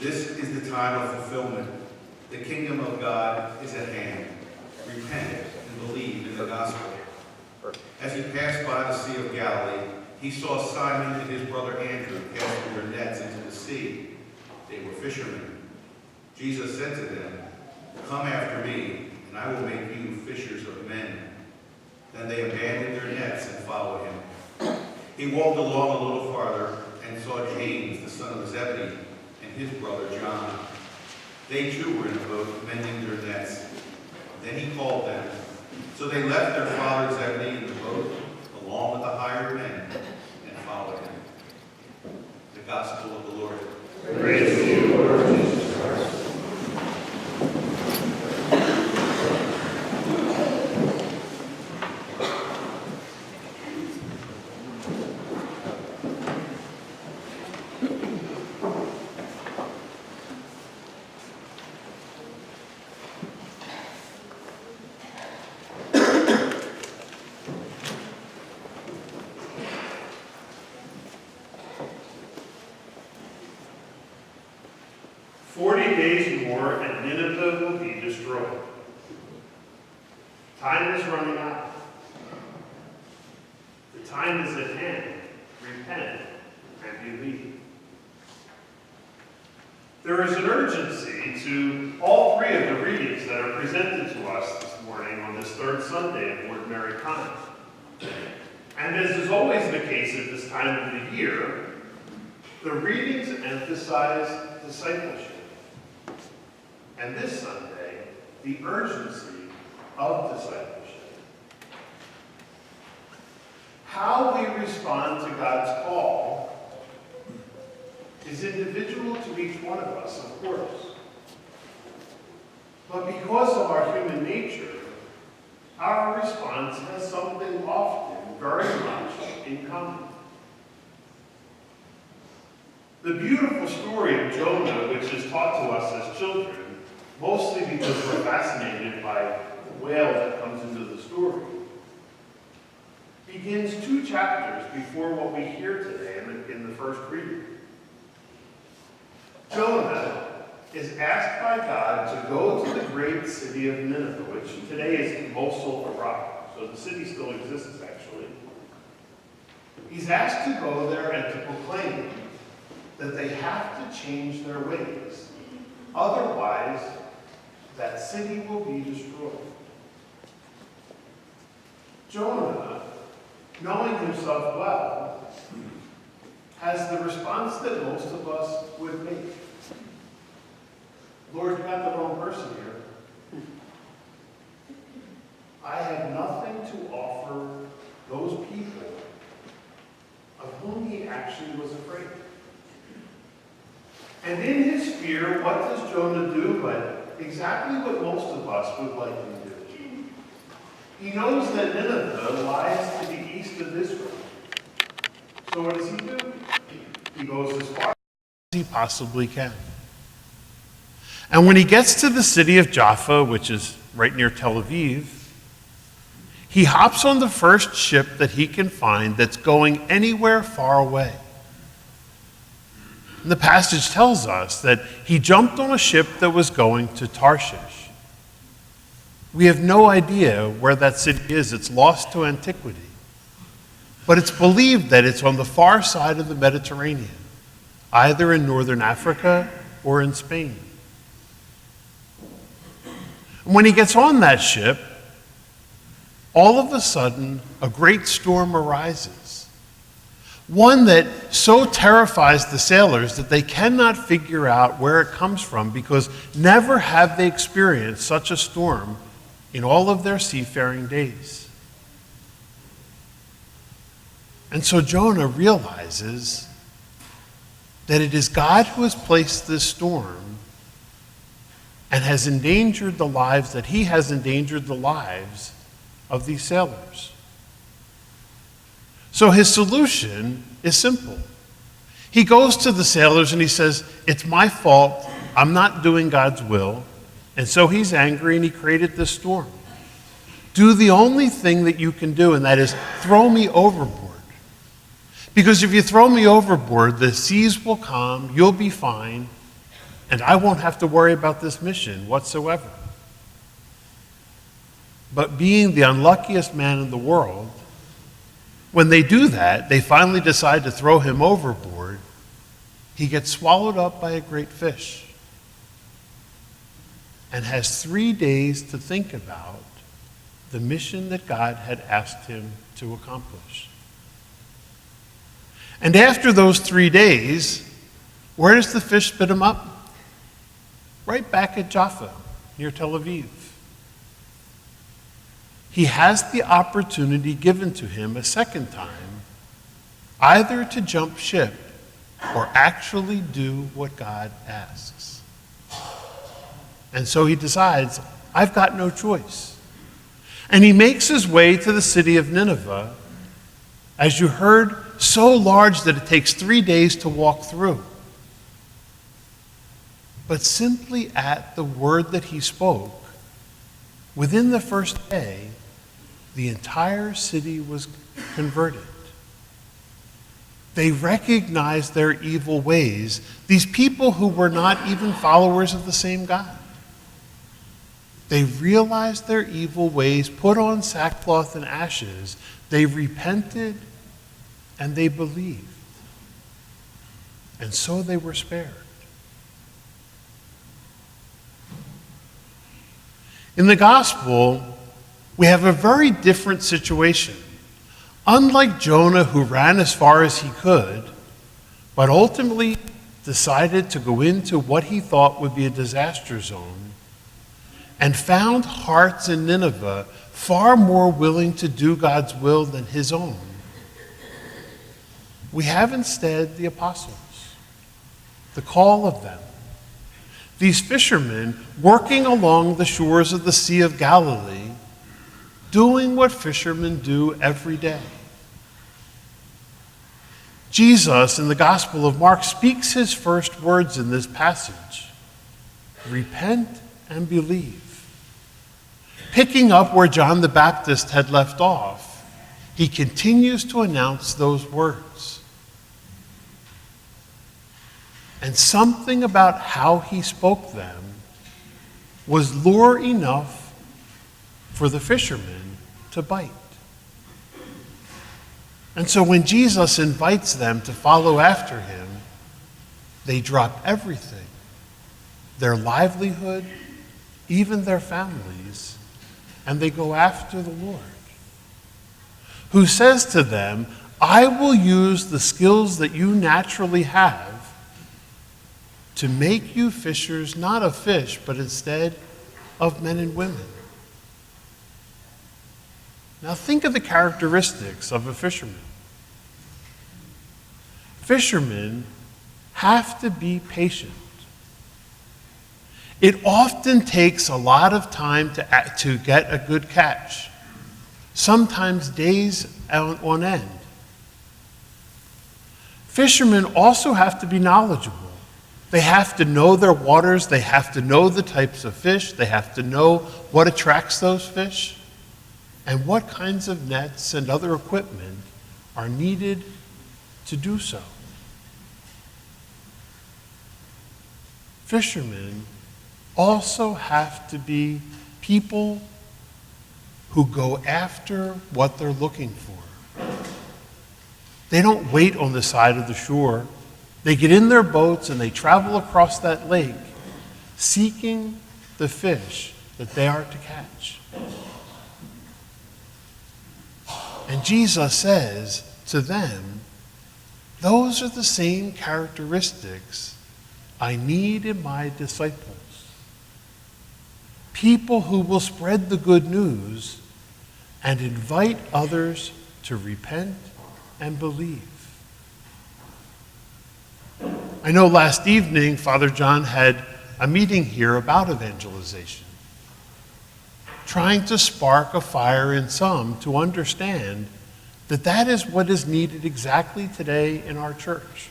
This is the time of fulfillment. The kingdom of God is at hand. Repent and believe in the gospel. As he passed by the Sea of Galilee, he saw Simon and his brother Andrew casting their nets into the sea. They were fishermen. Jesus said to them, "Come after me, and I will make you fishers of men." Then they abandoned their nets and followed him. He walked along a little farther and saw James, the son of Zebedee, and his brother John. They too were in a boat, mending their nets. Then he called them. So they left their father Zebedee in the boat, along with the hired men, and followed him. The Gospel of the Lord. Praise to you, Lord Jesus Christ. 40 days more and Nineveh will be destroyed. Time is running out. The time is at hand. Repent and believe. There is an urgency to all three of the readings that are presented to us this morning on this third Sunday of Ordinary Time. And as is always the case at this time of the year, the readings emphasize discipleship. And this Sunday, the urgency of discipleship. How we respond to God's call is individual to each one of us, of course. But because of our human nature, our response has something often very much in common. The beautiful story of Jonah, which is taught to us as children, mostly because we're fascinated by the whale that comes into the story, begins 2 chapters before what we hear today in the first reading. Jonah is asked by God to go to the great city of Nineveh, which today is Mosul, Iraq. So the city still exists, actually. He's asked to go there and to proclaim that they have to change their ways. Otherwise, that city will be destroyed. Jonah, knowing himself well, has the response that most of us would make. Lord, you got the wrong person here. I have nothing to offer those people of whom he actually was afraid. And in his fear, what does Jonah do but exactly what most of us would likely do? He knows that Nineveh lies to the east of Israel. So what does he do? He goes as far as he possibly can. And when he gets to the city of Jaffa, which is right near Tel Aviv, he hops on the first ship that he can find that's going anywhere far away. And the passage tells us that he jumped on a ship that was going to Tarshish. We have no idea where that city is. It's lost to antiquity. But it's believed that it's on the far side of the Mediterranean, either in northern Africa or in Spain. And when he gets on that ship, all of a sudden, a great storm arises. One that so terrifies the sailors that they cannot figure out where it comes from, because never have they experienced such a storm in all of their seafaring days. And so Jonah realizes that it is God who has placed this storm and has endangered the lives, that he has endangered the lives of these sailors. So his solution is simple. He goes to the sailors and he says, "It's my fault. I'm not doing God's will." And so he's angry and he created this storm. Do the only thing that you can do, and that is throw me overboard. Because if you throw me overboard, the seas will calm, you'll be fine, and I won't have to worry about this mission whatsoever. But being the unluckiest man in the world, when they do that, they finally decide to throw him overboard. He gets swallowed up by a great fish and has 3 days to think about the mission that God had asked him to accomplish. And after those 3 days, where does the fish spit him up? Right back at Jaffa, near Tel Aviv. He has the opportunity given to him a second time, either to jump ship or actually do what God asks. And so he decides, I've got no choice. And he makes his way to the city of Nineveh, as you heard, so large that it takes 3 days to walk through. But simply at the word that he spoke, within the first day, the entire city was converted. They recognized their evil ways, these people who were not even followers of the same God. They realized their evil ways, put on sackcloth and ashes. They repented and they believed. And so they were spared. In the gospel, we have a very different situation. Unlike Jonah, who ran as far as he could, but ultimately decided to go into what he thought would be a disaster zone, and found hearts in Nineveh far more willing to do God's will than his own, we have instead the apostles, the call of them. These fishermen working along the shores of the Sea of Galilee, doing what fishermen do every day. Jesus, in the Gospel of Mark, speaks his first words in this passage: repent and believe. Picking up where John the Baptist had left off, he continues to announce those words. And something about how he spoke them was lure enough for the fishermen to bite. And so when Jesus invites them to follow after him, they drop everything, their livelihood, even their families, and they go after the Lord, who says to them, I will use the skills that you naturally have to make you fishers, not of fish, but instead of men and women. Now think of the characteristics of a fisherman. Fishermen have to be patient. It often takes a lot of time to get a good catch, sometimes days on end. Fishermen also have to be knowledgeable. They have to know their waters, they have to know the types of fish, they have to know what attracts those fish, and what kinds of nets and other equipment are needed to do so. Fishermen also have to be people who go after what they're looking for. They don't wait on the side of the shore. They get in their boats and they travel across that lake seeking the fish that they are to catch. And Jesus says to them, those are the same characteristics I need in my disciples. People who will spread the good news and invite others to repent and believe. I know last evening Father John had a meeting here about evangelization, trying to spark a fire in some to understand that that is what is needed exactly today in our church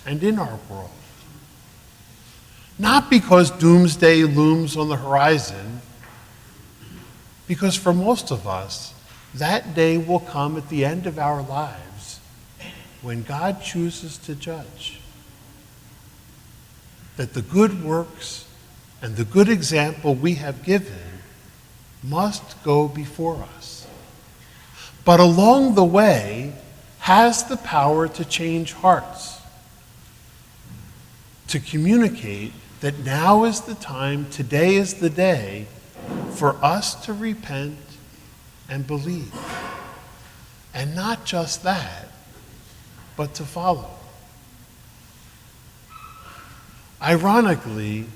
and in our world. Not because doomsday looms on the horizon, because for most of us, that day will come at the end of our lives when God chooses to judge. that the good works and the good example we have given must go before us, but along the way has the power to change hearts, to communicate that now is the time, today is the day for us to repent and believe. And not just that, but to follow. Ironically,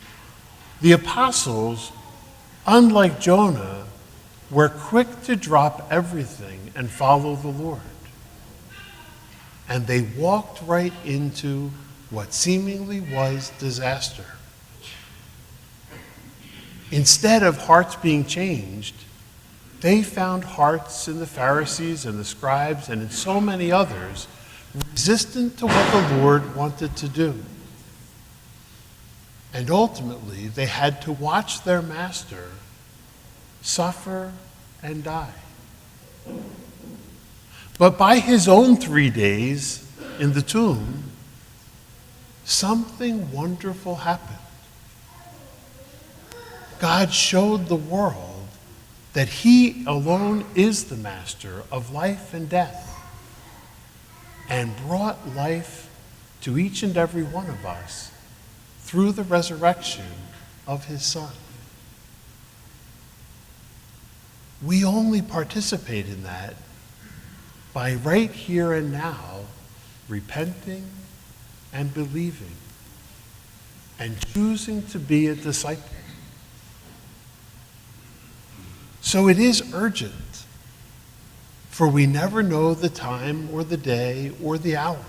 the apostles, unlike Jonah, were quick to drop everything and follow the Lord. And they walked right into what seemingly was disaster. Instead of hearts being changed, they found hearts in the Pharisees and the scribes and in so many others resistant to what the Lord wanted to do. And ultimately, they had to watch their master suffer and die. But by his own 3 days in the tomb, something wonderful happened. God showed the world that he alone is the master of life and death, and brought life to each and every one of us through the resurrection of his Son. We only participate in that by right here and now repenting and believing and choosing to be a disciple. So it is urgent, for we never know the time or the day or the hour.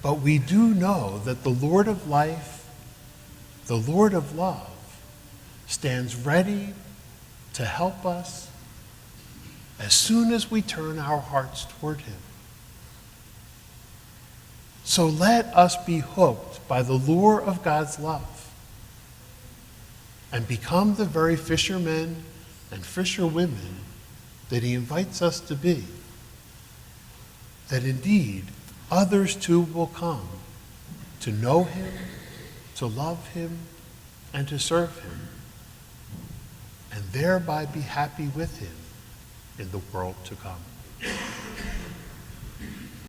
But we do know that the Lord of life, the Lord of love, stands ready to help us as soon as we turn our hearts toward him. So let us be hooked by the lure of God's love and become the very fishermen and fisherwomen that he invites us to be, that indeed others too will come to know him, to love him, and to serve him, and thereby be happy with him in the world to come.